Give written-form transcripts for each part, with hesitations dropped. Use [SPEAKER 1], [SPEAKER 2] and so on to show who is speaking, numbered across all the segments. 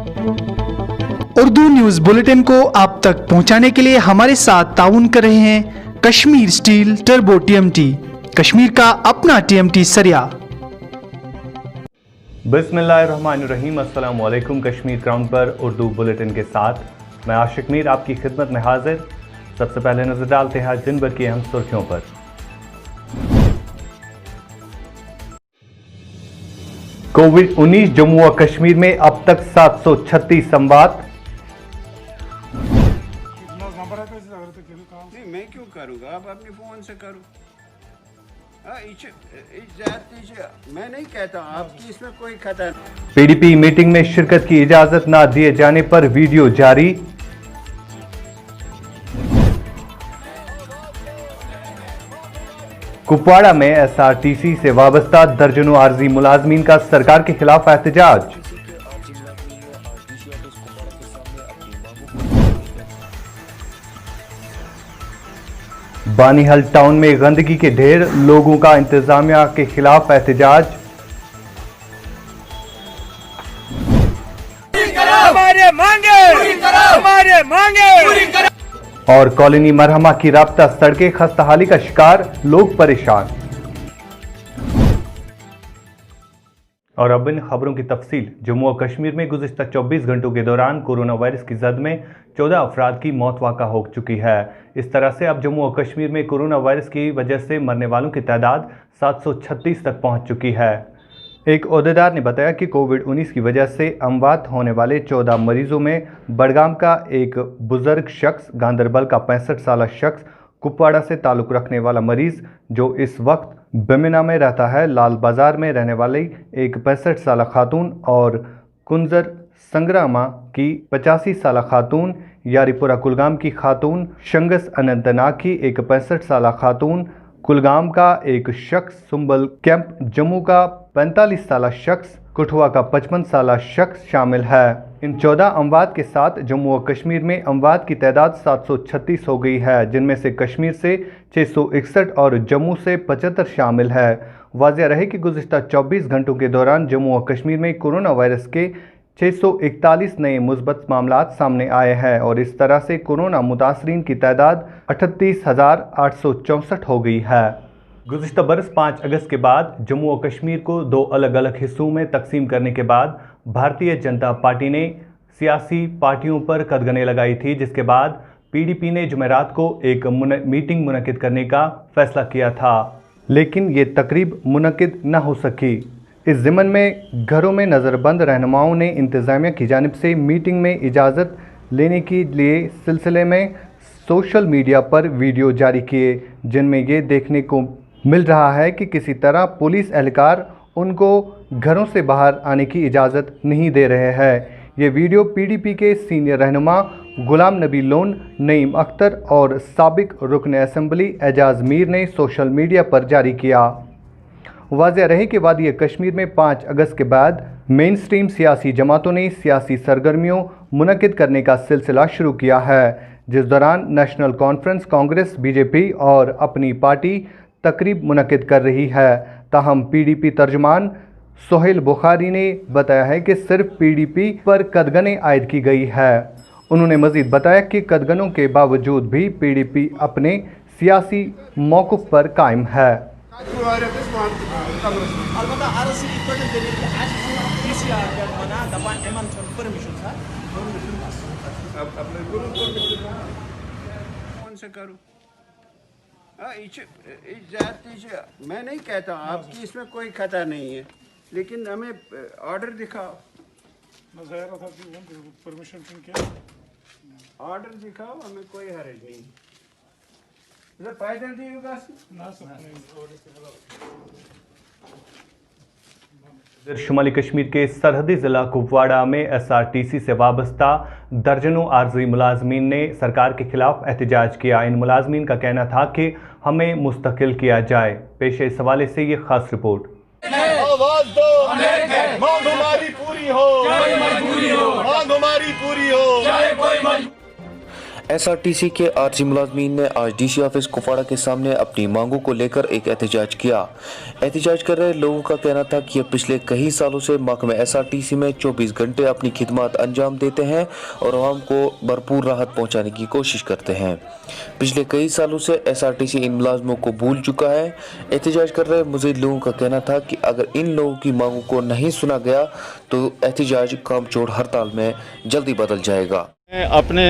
[SPEAKER 1] Urdu news bulletin को आप तक पहुंचाने के लिए हमारे साथ ताउन कर रहे हैं Kashmir steel turbo TMT, Kashmir का अपना टीएमटी सरिया।
[SPEAKER 2] बिस्मिल्लाहिर्रहमानिर्रहीम, अस्सलाम वालेकुम। कश्मीर क्राउन पर उर्दू बुलेटिन के साथ मैं आशिक मीर आपकी खिदमत में हाजिर। सबसे पहले नजर डालते हैं आज दिन भर की अहम सुर्खियों पर। कोविड-19 जम्मू और कश्मीर में अब तक 736 संवाद।
[SPEAKER 3] नहीं, मैं क्यों करूँगा, आप अपने फोन से करो। मैं नहीं कहता आपकी इसमें कोई खतरा।
[SPEAKER 2] पीडीपी मीटिंग में शिरकत की इजाजत न दिए जाने पर वीडियो जारी। कुपवाड़ा में एसआरटीसी से वाबस्ता दर्जनों आर्जी मुलाजमीन का सरकार के खिलाफ एहतजाज। बानीहल टाउन में गंदगी के ढेर, लोगों का इंतजामिया के खिलाफ एहतजाज।
[SPEAKER 4] हमारे मांगे।
[SPEAKER 2] और कॉलोनी मरहमा की राब्ता सड़कें खस्ताहाली का शिकार, लोग परेशान। और अब इन खबरों की तफसील। जम्मू और कश्मीर में गुज़िश्ता 24 घंटों के दौरान कोरोना वायरस की जद में 14 अफराद की मौत वाक़ा हो चुकी है। इस तरह से अब जम्मू और कश्मीर में कोरोना वायरस की वजह से मरने वालों की तादाद 736 तक पहुंच चुकी है। एक ओहदेदार ने बताया कि कोविड-19 की वजह से अमवात होने वाले 14 मरीजों में बड़गाम का एक बुजुर्ग शख्स, गांदरबल का 65 साल शख्स, कुपवाड़ा से ताल्लुक़ रखने वाला मरीज़ जो इस वक्त बमिना में रहता है, लाल बाज़ार में रहने वाली एक 65 साल खातून और कुंजर संग्रामा की 85 साल खातून, यारीपुरा कुलगाम की खातून, शंगस अनंतनाग की एक 65 साल खातून, कुलगाम का एक शख्स, सुंबल कैंप जम्मू का 45 साल शख्स, कठुआ का 55 साल शख्स शामिल है। इन 14 अमवात के साथ जम्मू और कश्मीर में अमवात की तादाद 736 हो गई है, जिनमें से कश्मीर से 661 और जम्मू से 75 शामिल है। वाज़ेह रहे कि गुज़िश्ता 24 घंटों के दौरान जम्मू और कश्मीर में कोरोना वायरस के 641 नए मुस्बत मामलात सामने आए हैं और इस तरह से कोरोना मुतासरीन की तादाद 38,864 हो गई है। गुज़िश्ता बरस 5 अगस्त के बाद जम्मू और कश्मीर को 2 अलग अलग हिस्सों में तकसीम करने के बाद भारतीय जनता पार्टी ने सियासी पार्टियों पर कदगने लगाई थी, जिसके बाद पीडीपी ने जुमेरात को एक मीटिंग मुनक़िद करने का फैसला किया था, लेकिन ये तकरीब मुनक़िद न हो सकी। इस ज़िमन में घरों में नज़रबंद रहनुमाओं ने इंतज़ामिया की जानिब से मीटिंग में इजाज़त लेने के लिए सिलसिले में सोशल मीडिया पर वीडियो जारी किए, जिनमें ये देखने को मिल रहा है कि किसी तरह पुलिस एहलकार उनको घरों से बाहर आने की इजाज़त नहीं दे रहे हैं। ये वीडियो पीडीपी के सीनियर रहनुमा गुलाम नबी लोन, नईम अख्तर और साबिक रुकन असम्बली एजाज मीर ने सोशल मीडिया पर जारी किया। वाज़ेह रहे कि वादी कश्मीर में 5 अगस्त के बाद मेन स्ट्रीम सियासी जमातों ने सियासी सरगर्मियों मुनक़िद करने का सिलसिला शुरू किया है, जिस दौरान नेशनल कॉन्फ्रेंस कांग्रेस बीजेपी और अपनी पार्टी तकरीब मुनक़िद कर रही है। ताहम पीडीपी तर्जुमान सोहेल बुखारी ने बताया है कि सिर्फ पीडीपी पर कदगने आयद की गई है। उन्होंने मज़ीद बताया कि कदगनों के बावजूद भी पीडीपी अपने सियासी मौक़िफ़ पर कायम है।
[SPEAKER 3] मैं नहीं कहता आपकी इसमें कोई खतरा नहीं है, लेकिन हमें ऑर्डर दिखाओ। ऑर्डर दिखाओ, हमें कोई हर्ज नहीं। पैदल
[SPEAKER 2] शुमाली कश्मीर के सरहदी ज़िला कुपवाड़ा में एसआरटीसी से वाबस्ता दर्जनों आर्जी मुलाजमीन ने सरकार के खिलाफ एहतजाज किया। इन मुलाजमीन का कहना था कि हमें मुस्तकिल किया जाए। पेश इस हवाले से ये खास रिपोर्ट।
[SPEAKER 5] आवाज दो, मांग हमारी पूरी हो, मांग हमारी पूरी हो।
[SPEAKER 6] SRTC के आरजी मुलाजमीन ने आज DC ऑफिस कुपवाड़ा के सामने अपनी मांगों को लेकर एक एहतजाज किया। एहतजाज कर रहे लोगों का कहना था कि ये पिछले कई सालों से महकमे SRTC में 24 घंटे अपनी खिदमत अंजाम देते हैं और आवाम को भरपूर राहत पहुंचाने की कोशिश करते हैं। पिछले कई सालों से SRTC इन मुलाजमों को भूल चुका है। एहतजाज कर रहे मज़ीद लोगों का कहना था कि अगर इन लोगों की मांगों को नहीं सुना गया तो एहतजाज कामचोर हड़ताल में जल्दी बदल जाएगा।
[SPEAKER 7] अपने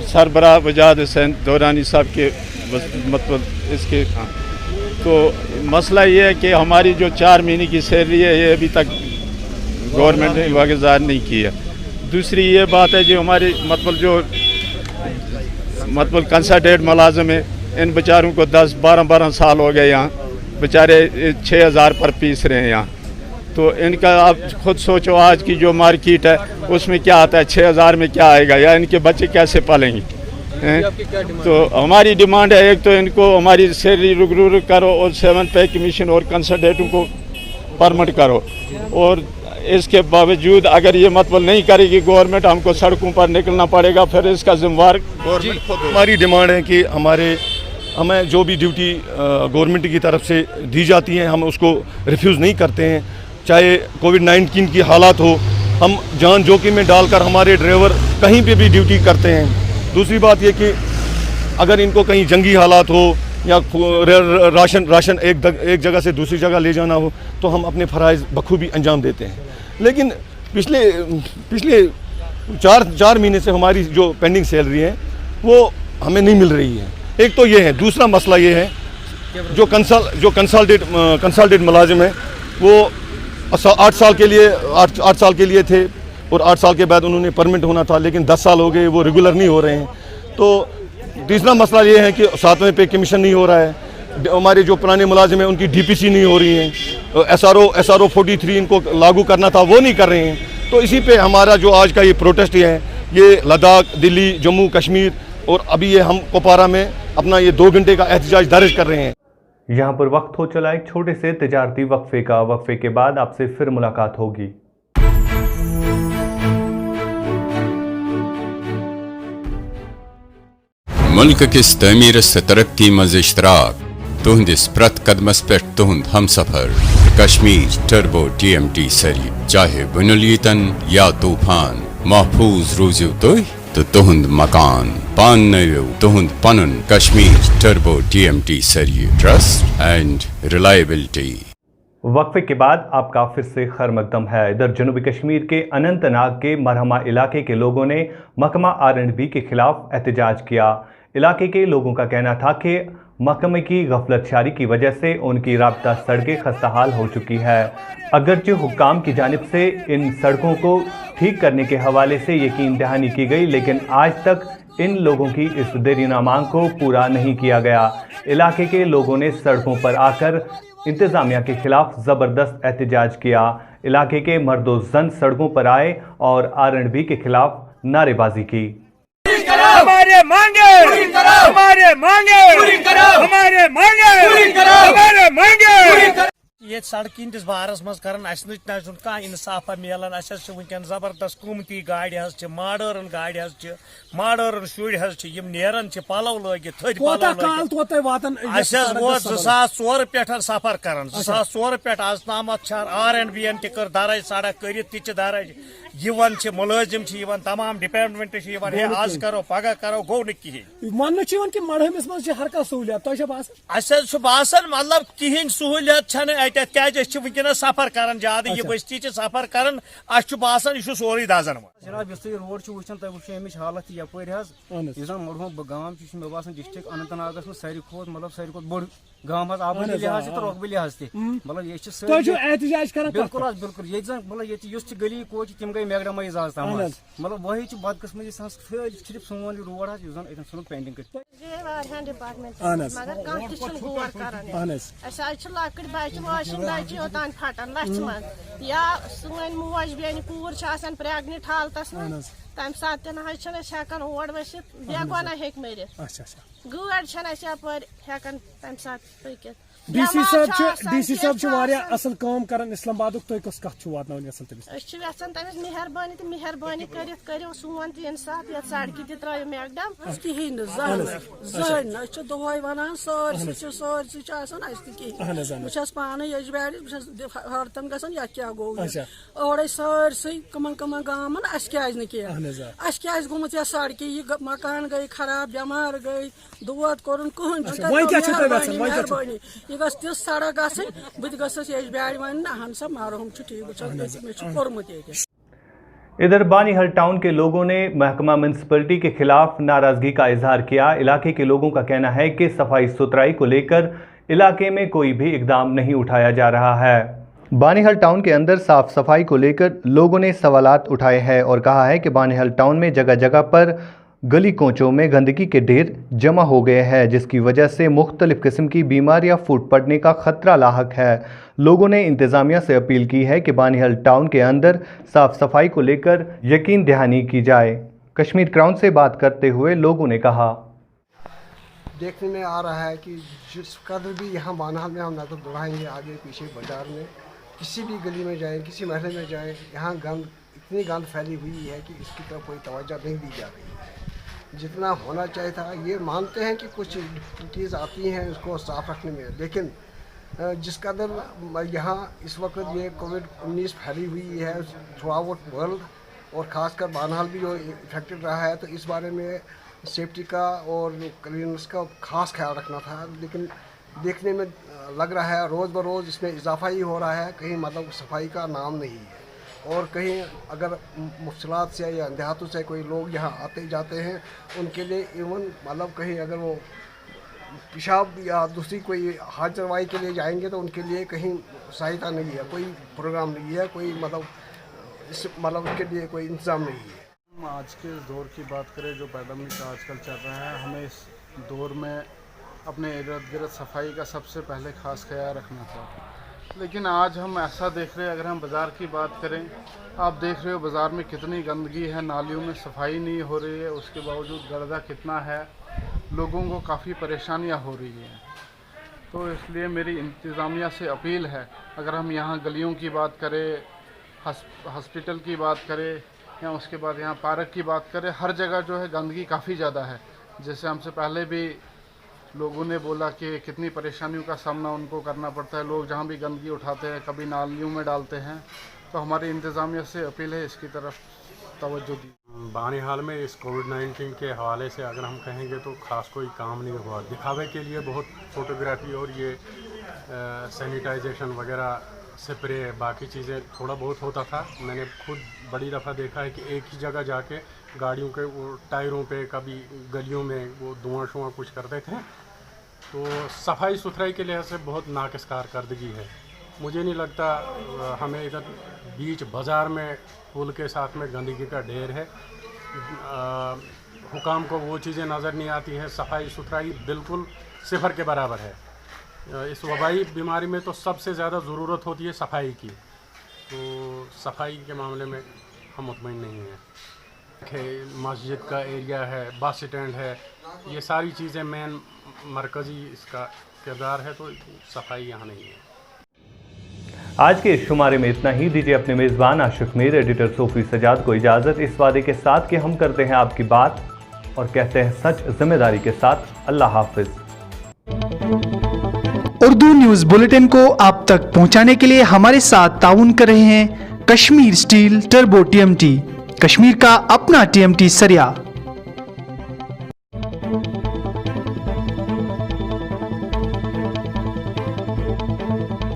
[SPEAKER 7] सरबराह वजाद हुसैन दौरानी साहब के मतलब इसके तो मसला ये है कि हमारी जो 4 महीने की सैलरी है ये अभी तक गवर्नमेंट ने वागज़ार नहीं की है। दूसरी ये बात है जो हमारी मतलब कंसल्टेंट मुलाजिम है, इन बेचारों को 10-12 साल हो गए यहाँ, बेचारे 6000 पर पीस रहे हैं यहाँ। तो इनका आप खुद सोचो आज की जो मार्केट है उसमें क्या आता है, 6000 में क्या आएगा, या इनके बच्चे कैसे पालेंगे। तो हमारी डिमांड है एक तो इनको हमारी सैलरी रुक करो और 7 पे कमीशन और कंसल्टेंटों को परमिट करो, और इसके बावजूद अगर ये मतलब नहीं करेगी गवर्नमेंट, हमको सड़कों पर निकलना पड़ेगा, फिर इसका जिम्मेवार गवर्नमेंट खुद।
[SPEAKER 5] हमारी डिमांड है कि हमें जो भी ड्यूटी गवर्नमेंट की तरफ से दी जाती है हम उसको रिफ्यूज़ नहीं करते हैं, चाहे कोविड-19 की हालात हो, हम जान जोखिम में डालकर हमारे ड्राइवर कहीं पे भी ड्यूटी करते हैं। दूसरी बात ये कि अगर इनको कहीं जंगी हालात हो या राशन एक जगह से दूसरी जगह ले जाना हो तो हम अपने फ़राइज़ बखूबी अंजाम देते हैं। लेकिन पिछले 4 महीने से हमारी जो पेंडिंग सैलरी है वो हमें नहीं मिल रही है। एक तो ये है, दूसरा मसला ये है जो कंसल्टेंट मुलाजिम है वो 8 साल के लिए थे और 8 साल के बाद उन्होंने परमिट होना था, लेकिन 10 साल हो गए वो रेगुलर नहीं हो रहे हैं। तो तीसरा मसला ये है कि 7वें पे कमीशन नहीं हो रहा है, हमारे जो पुराने मुलाजिम हैं उनकी DPC नहीं हो रही है, SRO 43 इनको लागू करना था वो नहीं कर रहे हैं। तो इसी पे हमारा जो आज का ये प्रोटेस्ट है ये लद्दाख, दिल्ली, जम्मू कश्मीर और अभी ये हम कुपवाड़ा में अपना ये 2 घंटे का एहतजाज दर्ज कर रहे हैं।
[SPEAKER 2] यहाँ पर वक्त हो चला एक छोटे से तिजारती वक्फे का। वक्फे के बाद आपसे फिर मुलाकात होगी।
[SPEAKER 8] मुल्क किस तमीरस तरक्की मज इश्तराक तुहंदिस प्रत कदमस पे तुहंद हम सफर कश्मीर टर्बो TMT सरी, चाहे बुनुलीतन या तूफान महफूज रूजू तो तुहंद मकान पान नयो तुहंद पनुन कश्मीर टर्बो TMT सरी, ट्रस्ट एंड रिलायबिलिटी।
[SPEAKER 2] वक्फे के बाद आपका फिर से खैर मकदम है। इधर जनूबी कश्मीर के अनंतनाग के मरहमा इलाके के लोगों ने महकमा R&B के खिलाफ एहतजाज किया। इलाके के लोगों का कहना था कि महकमे की गफलतशारी की वजह से उनकी राब्ता सड़कें खस्ताहाल हो चुकी है। अगरचे हुक्काम की जानिब से इन सड़कों को ठीक करने के हवाले से यकीन दहानी की गई, लेकिन आज तक इन लोगों की इस देरीना मांग को पूरा नहीं किया गया। इलाके के लोगों ने सड़कों पर आकर इंतज़ामिया के खिलाफ ज़बरदस्त एहतजाज किया। इलाके के मर्दो जन सड़कों पर आए और R&B के खिलाफ नारेबाजी की।
[SPEAKER 4] हमारे मांगे पूरी करो, हमारे मांगे पूरी करो, हमारे मांगे पूरी करो, हमारे मांगे पूरी करो। ये सड़क हंदिस बारस मज कर कह इंसाफा मिलान। वनकन जबरदस्त कीमती गाड़ मॉडर्न गाड़ मॉडर्न शुर नेरान पलव लगित थद वो 2004 पे सफर कर 2004 पे आज ताम R&B कर दराज सड़क कर दराज मुलाजिम तमाम डिपार्टमेंट आज करो पगह करो गो वन कि मरहमिस मज हर कह सहूलियत बसान मतलब कहें सहूलियत वनकस सफर कर ज्यादा यह बस्ती सफर कर बसान यह सोरे दजन
[SPEAKER 9] जनाब इस रोड वुचान तुम वो अमिच हालत यपर मरहम गाँव मे बसान डिस्ट्रिक्ट अनंतनाग सारी खोत मतलब सारी खोत बोड़ गाँव आबादी लिहाज तो रकबे लिहाज मतलब ये बिल्कुल बिल्कुल ये मतलब गली कोच तम गई मैगडमाइज आज तम मतलब वही बदकस्मती सिर्फ सोन रोड सन पेंटिंग
[SPEAKER 10] लकट बच्चे वाशिंग बच्चे ओतान फटान लच मन या सन मोज बेन कूर प्रेगनेंट हालतस तम सात हेकान और वसित बेगोना हेक मरित गाड़ यपर हेकान तम सात पकित
[SPEAKER 11] डीसी साहब असल काम करन इस्लामाबाद तुम कस कत वातन असल तमिस
[SPEAKER 10] यहां तमिस मेहरबानी तो मेहरबानी करो सोन तीन सात ये सड़क त्रो मैकडम
[SPEAKER 12] कहें जहन दोहै वन सारे कहें पान यजबार हरतन गन यह क्या गो और सारे कमन कमन गामन क्या क्या गोमुत यह सड़क यह मकान गई खराब बेमार गई दौद कोर मेहरबानी यह गस तिस सड़क गई बह गस यजबार वन अहन सा मरहूम ठीक कोर्मुत।
[SPEAKER 2] इधर बानीहल टाउन के लोगों ने महकमा म्यूनसिपलिटी के खिलाफ नाराजगी का इजहार किया। इलाके के लोगों का कहना है कि सफाई सुथराई को लेकर इलाके में कोई भी इकदाम नहीं उठाया जा रहा है। बानीहल टाउन के अंदर साफ सफाई को लेकर लोगों ने सवालात उठाए हैं और कहा है कि बानीहल टाउन में जगह जगह पर गली कोचों में गंदगी के ढेर जमा हो गए हैं, जिसकी वजह से मुख्तलिफ किस्म की बीमारियां फूट पड़ने का खतरा लाहक है। लोगों ने इंतज़ामिया से अपील की है कि बानीहल टाउन के अंदर साफ सफाई को लेकर यकीन दहानी की जाए। कश्मीर क्राउन से बात करते हुए लोगों ने कहा,
[SPEAKER 13] देखने में आ रहा है कि जिस कदर भी यहाँ बानीहल में हम नजर दौड़ाएंगे आगे पीछे बाजार में किसी भी गली में जाएं, किसी महल में जाएं, यहाँ इतनी गंद फैली हुई है कि इसकी तरफ कोई तवज्जो नहीं दी जा रही है जितना होना चाहिए था। ये मानते हैं कि कुछ डिफिकल्टीज आती हैं उसको साफ रखने में, लेकिन जिस कदर यहाँ इस वक्त ये कोविड-19 फैली हुई है थ्रू आउट वर्ल्ड और ख़ासकर बानीहल भी जो इफेक्टेड रहा है, तो इस बारे में सेफ्टी का और क्लीननेस का खास ख्याल रखना था। लेकिन देखने में लग रहा है रोज़ बरोज़ इसमें इजाफा ही हो रहा है, कहीं मतलब सफाई का नाम नहीं है। और कहीं अगर मुफ्सलात से या देहातों से कोई लोग यहाँ आते जाते हैं उनके लिए इवन मतलब कहीं अगर वो पेशाब या दूसरी कोई हाथ चरवाई के लिए जाएंगे तो उनके लिए कहीं सहायता नहीं है, कोई प्रोग्राम नहीं है, कोई मतलब उनके लिए कोई इंतज़ाम नहीं है।
[SPEAKER 14] आज के दौर की बात करें जो पैंडेमिक आजकल चल रहा है, हमें इस दौर में अपने इर्द गिर्द सफाई का सबसे पहले ख़ास ख्याल रखना चाहिए। लेकिन आज हम ऐसा देख रहे हैं, अगर हम बाज़ार की बात करें, आप देख रहे हो बाज़ार में कितनी गंदगी है, नालियों में सफाई नहीं हो रही है, उसके बावजूद गर्दा कितना है, लोगों को काफ़ी परेशानियां हो रही हैं। तो इसलिए मेरी इंतज़ामिया से अपील है, अगर हम यहाँ गलियों की बात करें, हॉस्पिटल की बात करें या उसके बाद यहाँ पार्क की बात करें, हर जगह जो है गंदगी काफ़ी ज़्यादा है। जैसे हमसे पहले भी लोगों ने बोला कि कितनी परेशानियों का सामना उनको करना पड़ता है, लोग जहाँ भी गंदगी उठाते हैं कभी नालियों में डालते हैं। तो हमारी इंतज़ामिया से अपील है इसकी तरफ तवज्जो दी।
[SPEAKER 15] बानीहाल में इस कोविड-19 के हवाले से अगर हम कहेंगे तो ख़ास कोई काम नहीं हुआ। दिखावे के लिए बहुत फ़ोटोग्राफी और ये सैनिटाइजेशन वगैरह स्प्रे बाकी चीज़ें थोड़ा बहुत होता था। मैंने खुद बड़ी दफ़ा देखा है कि एक ही जगह जाके गाड़ियों के वो टायरों पे कभी गलियों में वो धुआं कुछ करते थे। तो सफाई सुथराई के लिहाज से बहुत नाक़िस कारकर्दगी है। मुझे नहीं लगता हमें इधर बीच बाज़ार में पुल के साथ में गंदगी का ढेर है, हुकाम को वो चीज़ें नज़र नहीं आती हैं। सफाई सुथराई बिल्कुल सिफर के बराबर है। इस वबाई बीमारी में तो सबसे ज़्यादा ज़रूरत होती है सफाई की, तो सफाई के मामले में हम मुतमईन नहीं हैं। मस्जिद का एरिया है, बस स्टैंड है, ये सारी चीज़ें मेन मरकज़ी इसका किरदार है, तो सफाई यहाँ नहीं है।
[SPEAKER 2] आज के इस शुमारे में इतना ही। दीजिए अपने मेज़बान आशिक मीर, एडिटर सोफी सजाद को इजाज़त, इस वादे के साथ कि हम करते हैं आपकी बात और कहते हैं सच जिम्मेदारी के साथ। अल्लाह हाफिज़।
[SPEAKER 1] उर्दू न्यूज़ बुलेटिन को आप तक पहुंचाने के लिए हमारे साथ ताउन कर रहे हैं Kashmir steel turbo TMT, Kashmir का अपना TMT सरिया।